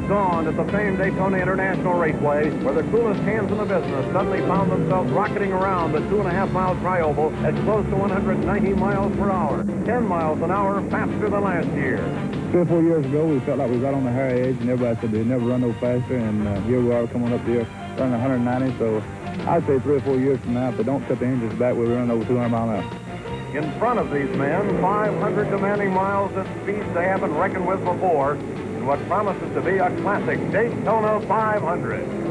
dawned at the famed Daytona International Raceway, where the coolest hands in the business suddenly found themselves rocketing around the 2.5-mile tri-oval at close to 190 miles per hour, 10 miles an hour faster than last year. 3 or 4 years ago, we felt like we was right on the high edge, and everybody said they'd never run no faster, and here we are coming up here running 190, so I'd say 3 or 4 years from now, if they don't cut the engines back, we'll be running over 200 miles an hour. In front of these men, 500 demanding miles at speeds they haven't reckoned with before, in what promises to be a classic Daytona 500.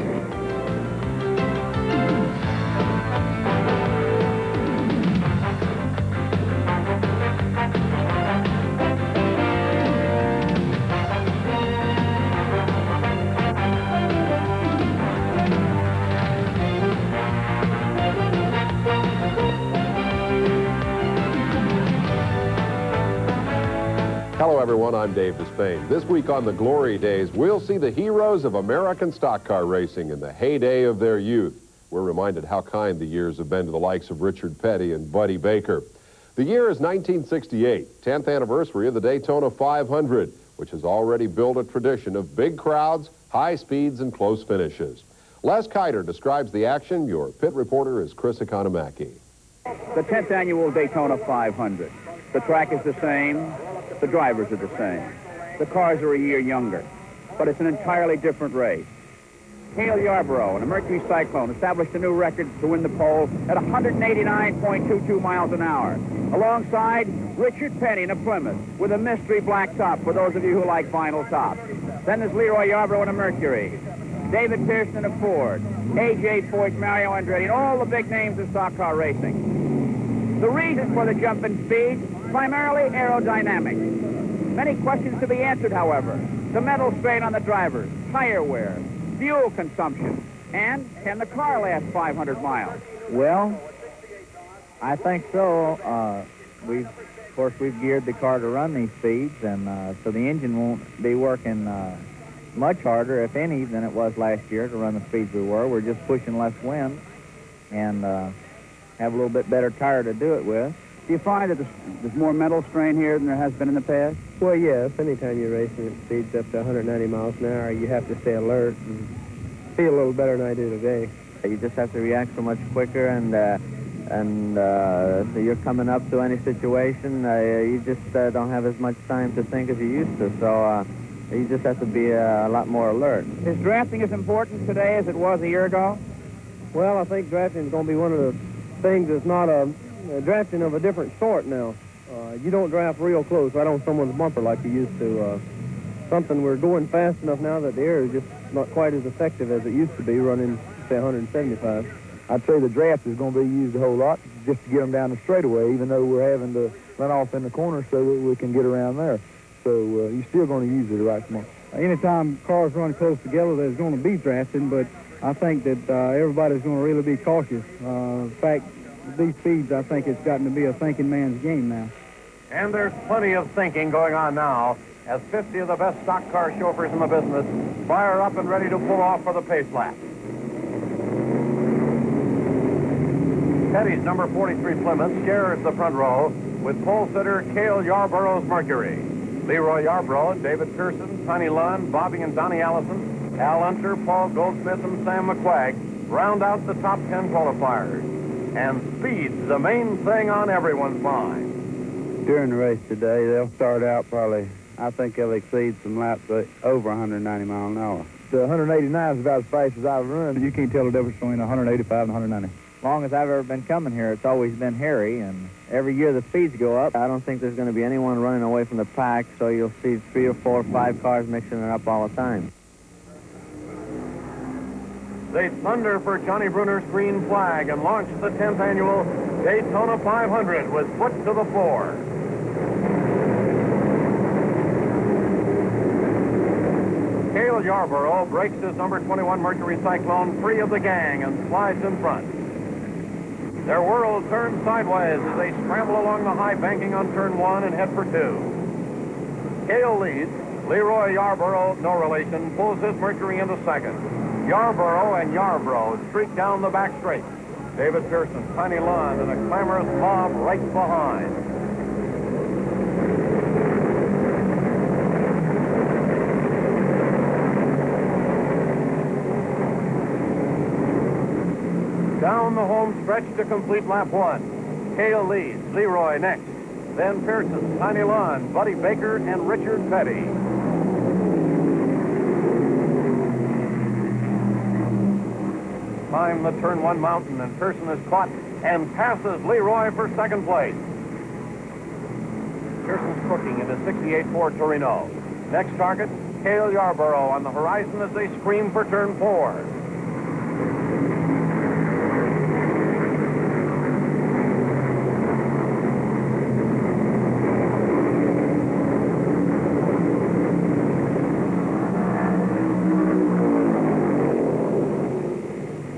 Hello, everyone. I'm Dave Despain. This week on the Glory Days, we'll see the heroes of American stock car racing in the heyday of their youth. We're reminded how kind the years have been to the likes of Richard Petty and Buddy Baker. The year is 1968, 10th anniversary of the Daytona 500, which has already built a tradition of big crowds, high speeds, and close finishes. Les Kiter describes the action. Your pit reporter is Chris Economaki. The 10th annual Daytona 500. The track is the same. The drivers are the same. The cars are a year younger, but it's an entirely different race. Cale Yarborough in a Mercury Cyclone established a new record to win the pole at 189.22 miles an hour. Alongside Richard Petty in a Plymouth with a mystery black top for those of you who like vinyl tops. Then there's Leroy Yarborough in a Mercury. David Pearson in a Ford. A.J. Foyt, Mario Andretti, and all the big names of stock car racing. The reason for the jump in speed, primarily aerodynamics. Many questions to be answered, however. The mental strain on the drivers, tire wear, fuel consumption, and can the car last 500 miles? Well, I think so. Of course, we've geared the car to run these speeds, and so the engine won't be working much harder, if any, than it was last year to run the speeds we were. We're just pushing less wind and have a little bit better tire to do it with. Do you find that there's more mental strain here than there has been in the past? Well, yes. Anytime you're racing at speeds up to 190 miles an hour, you have to stay alert and feel a little better than I do today. You just have to react so much quicker, and so you're coming up to any situation, you just don't have as much time to think as you used to. So you just have to be a lot more alert. Is drafting as important today as it was a year ago? Well, I think drafting is going to be one of the things that's not drafting of a different sort now. You don't draft real close right on someone's bumper like you used to. Something we're going fast enough now that the air is just not quite as effective as it used to be running, say, 175. I'd say the draft is going to be used a whole lot just to get them down the straightaway, even though we're having to run off in the corner so that we can get around there. So you're still going to use it right tomorrow. Anytime cars run close together, there's going to be drafting, but I think that everybody's going to really be cautious. In fact, these speeds, I think it's gotten to be a thinking man's game now. And there's plenty of thinking going on now as 50 of the best stock car chauffeurs in the business fire up and ready to pull off for the pace lap. Petty's number 43 Plymouth scares the front row with pole sitter Cale Yarborough's Mercury. Leroy Yarborough, David Pearson, Tony Lund, Bobby and Donnie Allison, Al Unser, Paul Goldsmith, and Sam McQuagg round out the top 10 qualifiers. And speed's the main thing on everyone's mind. During the race today, they'll start out probably, I think they'll exceed some laps over 190 miles an hour. The 189 is about as fast as I've run. You can't tell the difference between 185 and 190. As long as I've ever been coming here, it's always been hairy, and every year the speeds go up. I don't think there's going to be anyone running away from the pack, so you'll see 3 or 4 or 5 cars mixing it up all the time. They thunder for Johnny Bruner's green flag and launch the 10th annual Daytona 500 with foot to the floor. Cale Yarborough breaks his number 21 Mercury Cyclone free of the gang and slides in front. Their world turns sideways as they scramble along the high banking on turn 1 and head for 2. Cale leads. Leroy Yarborough, no relation, pulls his Mercury into second. Yarborough and Yarborough streak down the back straight. David Pearson, Tiny Lund, and a clamorous mob right behind. stretch to complete lap 1. Cale leads, Leroy next. Then Pearson, Tiny Lund, Buddy Baker, and Richard Petty. Climb the turn 1 mountain, and Pearson is caught and passes Leroy for second place. Pearson's cooking in a 68 Ford Torino. Next target, Cale Yarborough on the horizon as they scream for turn 4.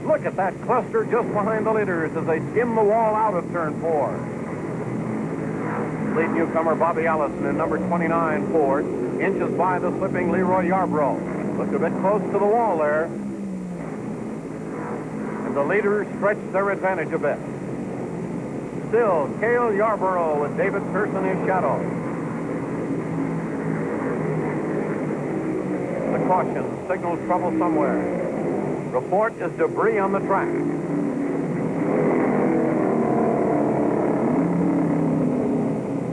Look at that cluster just behind the leaders as they skim the wall out of turn 4. Lead newcomer Bobby Allison in number 29 Ford inches by the slipping Leroy Yarborough. Looked a bit close to the wall there. And the leaders stretched their advantage a bit. Still, Cale Yarborough with David Pearson in shadow. The caution signals trouble somewhere. Report is debris on the track.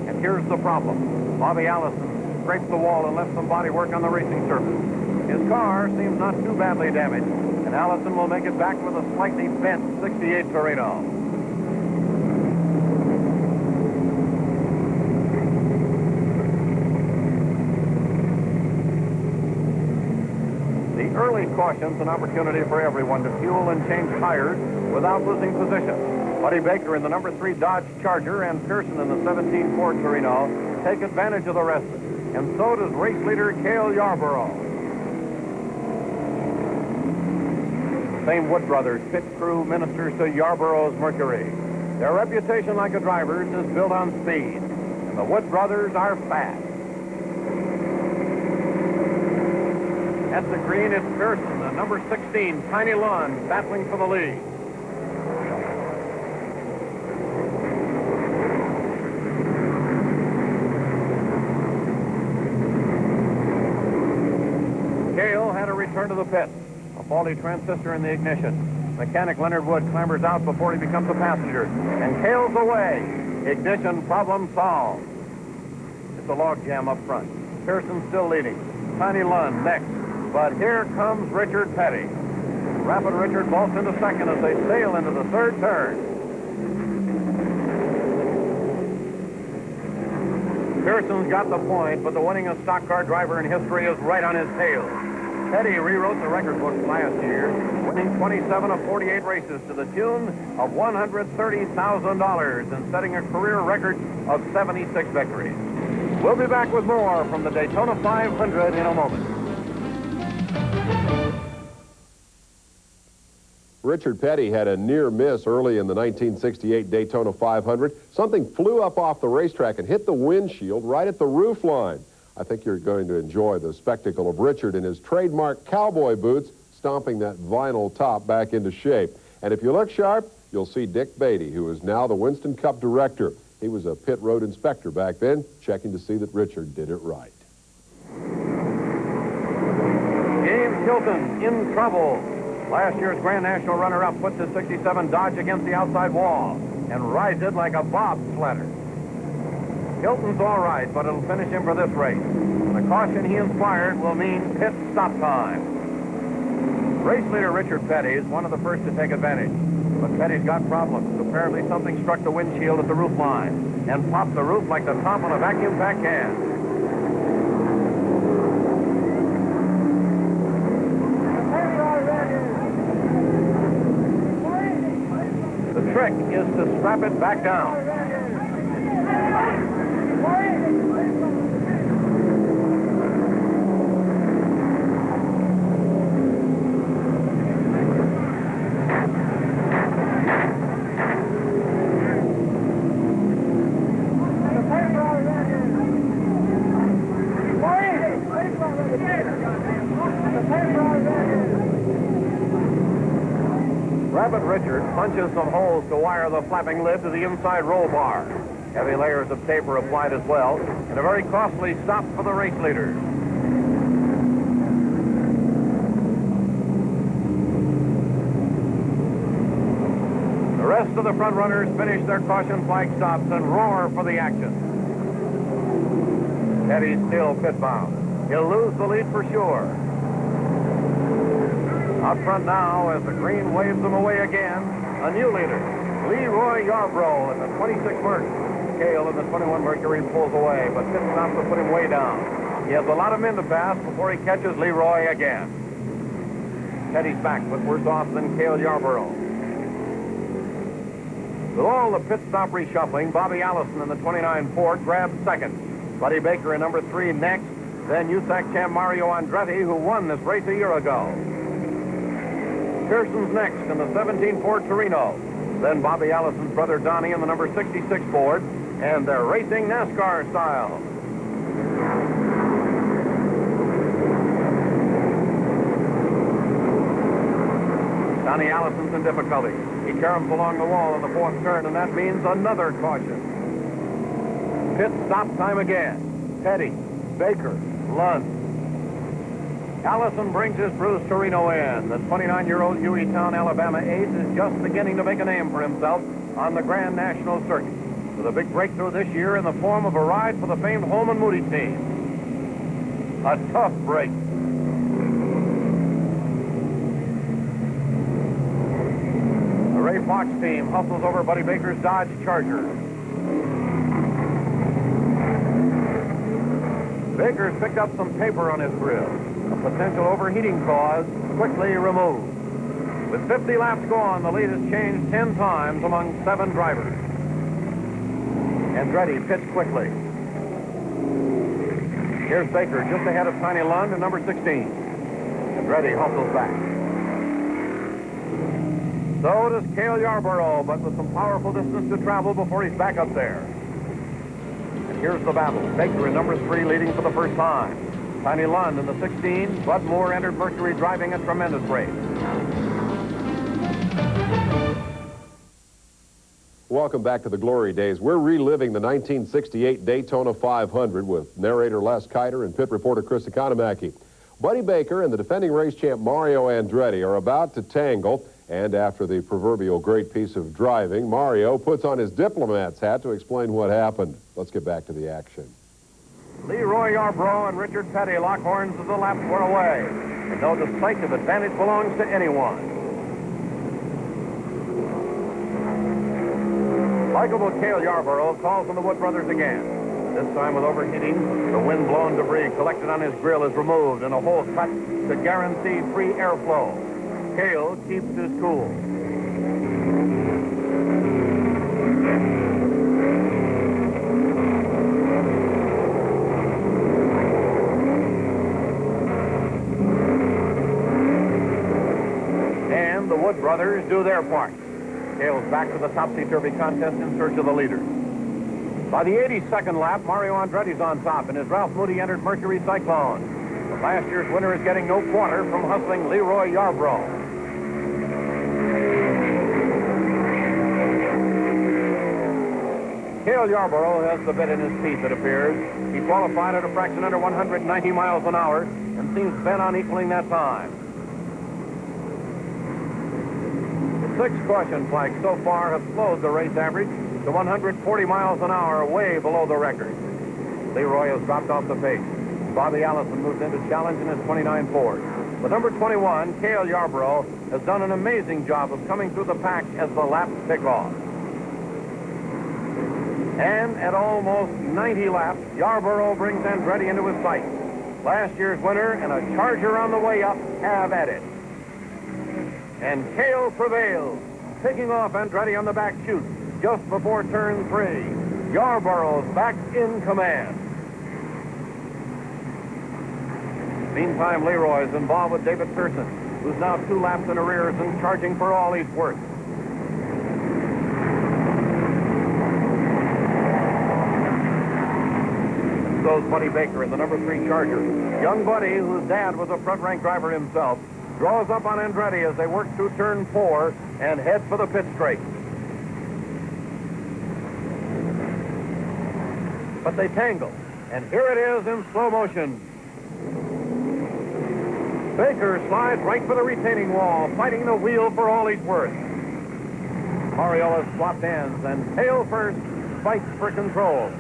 And here's the problem. Bobby Allison scraped the wall and left some body work on the racing surface. His car seems not too badly damaged, and Allison will make it back with a slightly bent 68 Torino. The early caution's an opportunity for everyone to fuel and change tires without losing position. Buddy Baker in the number 3 Dodge Charger and Pearson in the 17 Ford Torino take advantage of the rest, and so does race leader Cale Yarborough. Same Wood Brothers pit crew ministers to Yarborough's Mercury. Their reputation like a driver's is built on speed, and the Wood Brothers are fast. At the green, it's Pearson, the number 16, Tiny Lund, battling for the lead. Cale had to return to the pit. A faulty transistor in the ignition. Mechanic Leonard Wood clambers out before he becomes a passenger, and Cale's away. Ignition problem solved. It's a log jam up front. Pearson still leading. Tiny Lund next. But here comes Richard Petty. Rapid Richard vaults into second as they sail into the third turn. Pearson's got the point, but the winningest stock car driver in history is right on his tail. Petty rewrote the record books last year, winning 27 of 48 races to the tune of $130,000 and setting a career record of 76 victories. We'll be back with more from the Daytona 500 in a moment. Richard Petty had a near miss early in the 1968 Daytona 500. Something flew up off the racetrack and hit the windshield right at the roof line. I think you're going to enjoy the spectacle of Richard in his trademark cowboy boots stomping that vinyl top back into shape. And if you look sharp, you'll see Dick Beatty, who is now the Winston Cup director. He was a pit road inspector back then, checking to see that Richard did it right. James Hilton in trouble. Last year's Grand National runner-up puts his 67 Dodge against the outside wall and rides it like a bobsledder. Hilton's all right, but it'll finish him for this race. The caution he inspired will mean pit stop time. Race leader Richard Petty is one of the first to take advantage. But Petty's got problems. Apparently something struck the windshield at the roof line and popped the roof like the top on a vacuum pack can. The trick is to strap it back down. Rapid Richard punches some holes to wire the flapping lid to the inside roll bar. Heavy layers of tape are applied as well, and a very costly stop for the race leaders. The rest rest of the front runners finish their caution flag stops and roar for the action. Petty's still pit bound. He'll lose the lead for sure. Out front now as the green waves them away again. A new leader, Leroy Yarbrough in the 26 Merc. Cale in the 21 Mercury pulls away, but pit stops to put him way down. He has a lot of men to pass before he catches Leroy again. Petty's back, but worse off than Cale Yarbrough. With all the pit stop reshuffling, Bobby Allison in the 29 Ford grabs second. Buddy Baker in number 3 next. Then USAC champ Mario Andretti, who won this race a year ago. Pearson's next in the 17 Ford Torino. Then Bobby Allison's brother Donnie in the number 66 Ford. And they're racing NASCAR style. Donnie Allison's in difficulty. He caroms along the wall in the 4th turn, and that means another caution. Pit stop time again. Petty, Baker, Lund. Allison brings his Bruce Torino in. The 29-year-old Hueytown, Alabama ace is just beginning to make a name for himself on the Grand National Circuit, with a big breakthrough this year in the form of a ride for the famed Holman Moody team. A tough break. The Ray Fox team hustles over Buddy Baker's Dodge Charger. Baker's picked up some paper on his grill. A potential overheating cause quickly removed. With 50 laps gone, the lead has changed 10 times among 7 drivers. Andretti pits quickly. Here's Baker just ahead of Tiny Lund in number 16. Andretti hustles back. So does Cale Yarborough, but with some powerful distance to travel before he's back up there. And here's the battle. Baker in number 3 leading for the first time. Tiny Lund in the 16. Bud Moore entered Mercury driving a tremendous race. Welcome back to the Glory Days. We're reliving the 1968 Daytona 500 with narrator Les Kiter and pit reporter Chris Economaki. Buddy Baker and the defending race champ Mario Andretti are about to tangle, and after the proverbial great piece of driving, Mario puts on his diplomat's hat to explain what happened. Let's get back to the action. Leroy Yarbrough and Richard Petty lock horns as the laps wear away. And no decisive advantage belongs to anyone. Likeable Cale Yarborough calls on the Wood brothers again. This time with overheating, the wind-blown debris collected on his grill is removed and a hole cut to guarantee free airflow. Cale keeps his cool. And the Wood brothers do their part. Cale's back to the topsy-turvy contest in search of the leaders. By the 82nd lap, Mario Andretti's on top, and his Ralph Moody entered Mercury Cyclone. But last year's winner is getting no quarter from hustling Leroy Yarbrough. Cale Yarborough has the bit in his teeth, it appears. He qualified at a fraction under 190 miles an hour and seems bent on equaling that time. 6 caution flags so far have slowed the race average to 140 miles an hour, way below the record. Leroy has dropped off the pace. Bobby Allison moves in to challenge in his 29 Ford. With number 21, Cale Yarborough has done an amazing job of coming through the pack as the laps pick off. And at almost 90 laps, Yarborough brings Andretti into his sights. Last year's winner and a Charger on the way up have at it. And Cale prevails, picking off Andretti on the back chute just before turn 3. Yarborough's back in command. Meantime, Leroy is involved with David Pearson, who's now 2 laps in arrears and charging for all he's worth. Goes Buddy Baker in the number 3 Charger. Young Buddy, whose dad was a front-rank driver himself, draws up on Andretti as they work through turn 4 and head for the pit straight. But they tangle, and here it is in slow motion. Baker slides right for the retaining wall, fighting the wheel for all he's worth. Mariola swapped ends, and Hale first fights for control.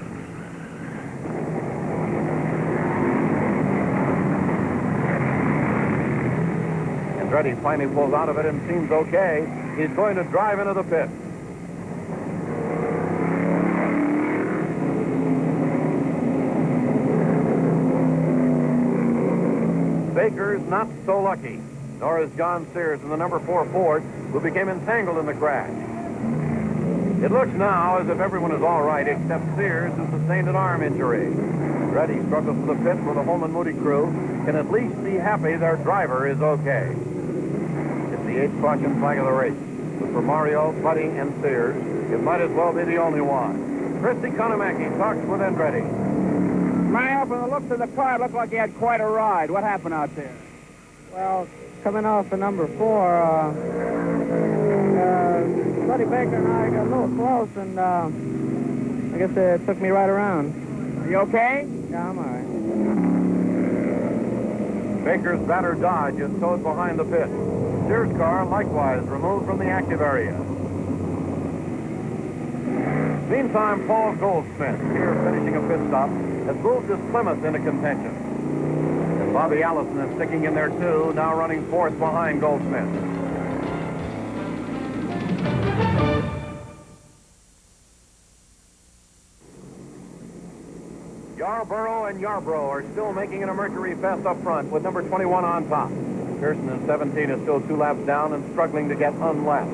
Andretti finally pulls out of it and seems okay. He's going to drive into the pit. Baker's not so lucky, nor is John Sears in the number 4 Ford, who became entangled in the crash. It looks now as if everyone is all right except Sears, who sustained an arm injury. Andretti struggles for the pit where the Holman Moody crew can at least be happy their driver is okay. It's the 8th caution flag of the race. But for Mario, Buddy, and Sears, it might as well be the only one. Christy Konamaki talks with Andretti. Mario, from the looks of the car, it looked like he had quite a ride. What happened out there? Well, coming off the number 4, Buddy Baker and I got a little close, and I guess it took me right around. Are you okay? Yeah, I'm all right. Baker's battered Dodge is towed behind the pit. Sears' car, likewise, removed from the active area. Meantime, Paul Goldsmith, here finishing a pit stop, has moved his Plymouth into contention. And Bobby Allison is sticking in there, too, now running 4th behind Goldsmith. Yarborough and Yarborough are still making it a Mercury fest up front with number 21 on top. Pearson in 17 is still 2 laps down and struggling to get unlapped.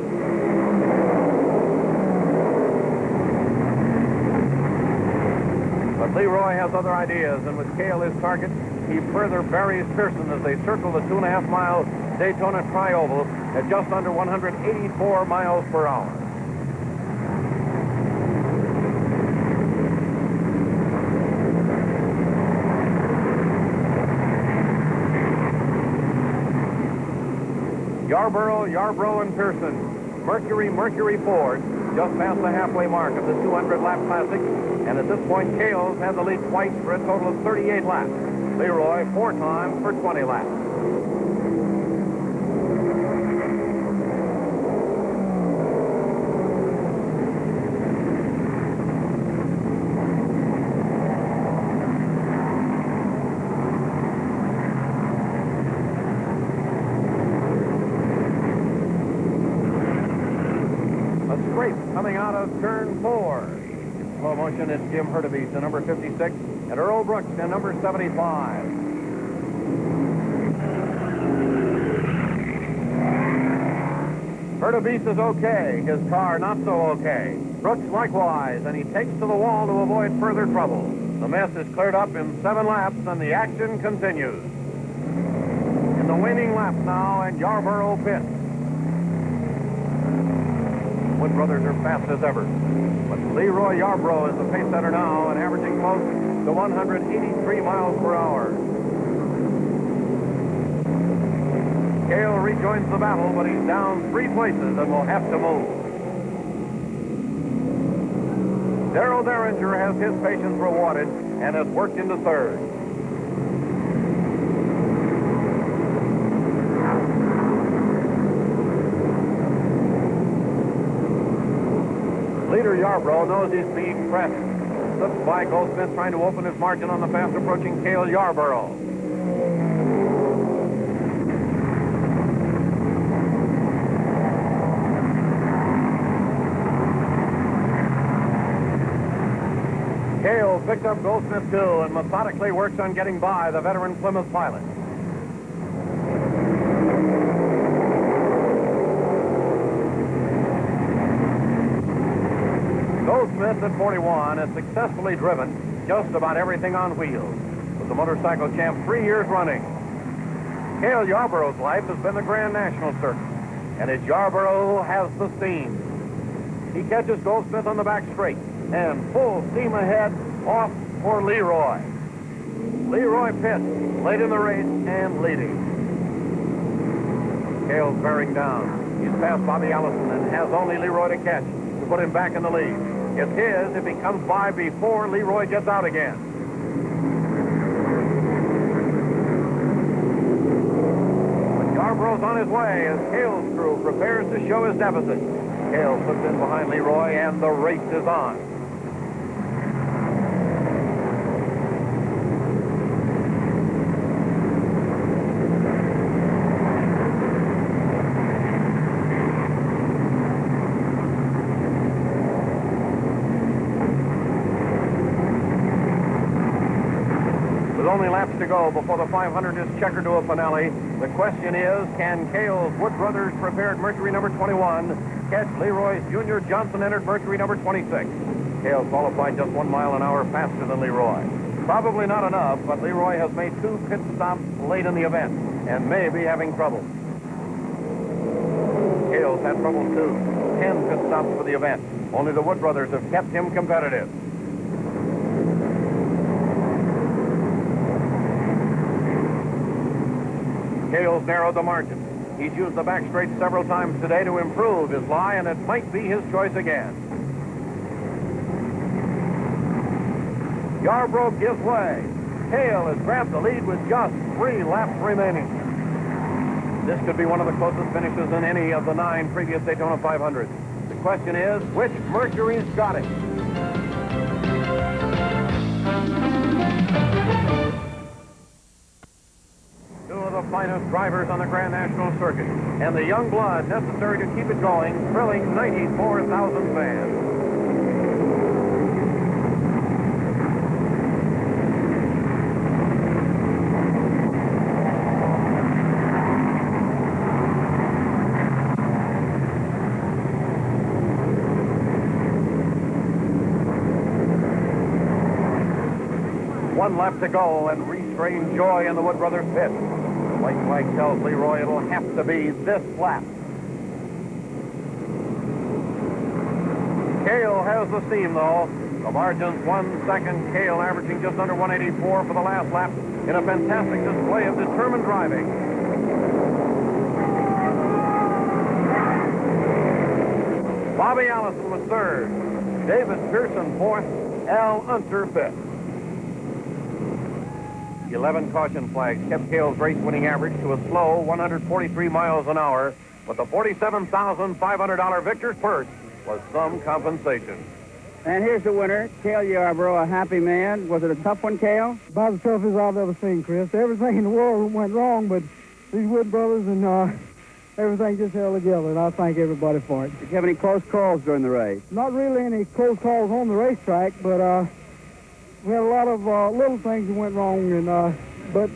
But Leroy has other ideas, and with Cale his target, he further buries Pearson as they circle the 2.5-mile Daytona Tri-Oval at just under 184 miles per hour. Yarborough, and Pearson. Mercury Ford just past the halfway mark of the 200-lap classic, and at this point, Cale's had the lead twice for a total of 38 laps. Leroy 4 times for 20 laps. Coming out of turn 4. In slow motion, it's Jim Hurtubise, the number 56, and Earl Brooks, the number 75. Hurtubise is okay. His car not so okay. Brooks likewise, and he takes to the wall to avoid further trouble. The mess is cleared up in 7 laps, and the action continues. In the waning lap now, and Yarborough pits. Wood brothers are fast as ever. But Leroy Yarborough is the pace setter now and averaging close to 183 miles per hour. Cale rejoins the battle, but he's down 3 places and will have to move. Darrell Derringer has his patience rewarded and has worked into 3rd. Leader Yarborough knows he's being pressed. Slips by Goldsmith trying to open his margin on the fast approaching Cale Yarborough. Cale picked up Goldsmith too and methodically works on getting by the veteran Plymouth pilot. Goldsmith at 41 has successfully driven just about everything on wheels, with the motorcycle champ 3 years running. Cale Yarborough's life has been the Grand National Circuit, and it's Yarborough who has the steam. He catches Goldsmith on the back straight, and full steam ahead, off for Leroy. Leroy pits, late in the race and leading. Cale's bearing down. He's passed Bobby Allison and has only Leroy to catch to put him back in the lead. It's his if he comes by before Leroy gets out again. But Yarborough's on his way as Cale's crew prepares to show his deficit. Cale slips in behind Leroy, and the race is on. Only laps to go before the 500 is checkered to a finale. The question is, can Cale's Wood Brothers prepared Mercury number 21 catch Leroy's Junior Johnson entered Mercury number 26? Cale qualified just 1 mile an hour faster than Leroy. Probably not enough, but Leroy has made 2 pit stops late in the event and may be having trouble. Cale's had trouble too. 10 pit stops for the event. Only the Wood Brothers have kept him competitive. Cale's narrowed the margin. He's used the back straight several times today to improve his lie, and it might be his choice again. Yarbrough gives way. Cale has grabbed the lead with just 3 laps remaining. This could be one of the closest finishes in any of the 9 previous Daytona 500s. The question is, which Mercury's got it? The finest drivers on the Grand National Circuit, and the young blood necessary to keep it going, thrilling 94,000 fans. One lap to go, and restrained joy in the Wood Brothers pit. White flag tells Leroy it'll have to be this lap. Cale has the steam, though. The margin's 1 second. Cale averaging just under 184 for the last lap in a fantastic display of determined driving. Bobby Allison was third. David Pearson fourth. Al Unser fifth. 11 caution flags kept Cale's race-winning average to a slow 143 miles an hour, but the $47,500 victor's purse was some compensation. And here's the winner, Cale Yarbrough, a happy man. Was it a tough one, Cale? About the toughest I've ever seen, Chris. Everything in the world went wrong, but these Wood Brothers and everything just held together, and I thank everybody for it. Did you have any close calls during the race? Not really any close calls on the racetrack, but we had a lot of little things that went wrong, and but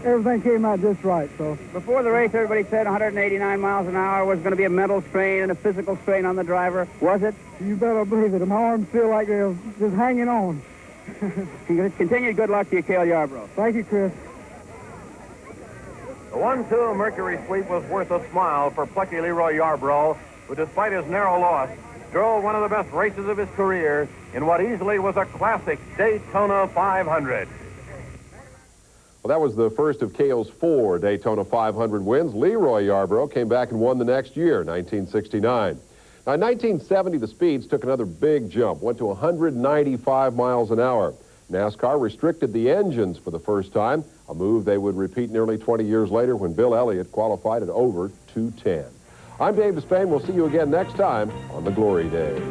everything came out just right. So before the race, everybody said 189 miles an hour was going to be a mental strain and a physical strain on the driver. Was it? You better believe it. My arms feel like they're just hanging on. Continued good luck to you, Cale Yarbrough. Thank you, Chris. The 1-2 Mercury sweep was worth a smile for plucky Leroy Yarbrough, who, despite his narrow loss, drove one of the best races of his career in what easily was a classic Daytona 500. Well, that was the first of Cale's 4 Daytona 500 wins. Leroy Yarbrough came back and won the next year, 1969. Now, in 1970, the speeds took another big jump, went to 195 miles an hour. NASCAR restricted the engines for the first time, a move they would repeat nearly 20 years later when Bill Elliott qualified at over 210. I'm Dave Despain. We'll see you again next time on the Glory Days.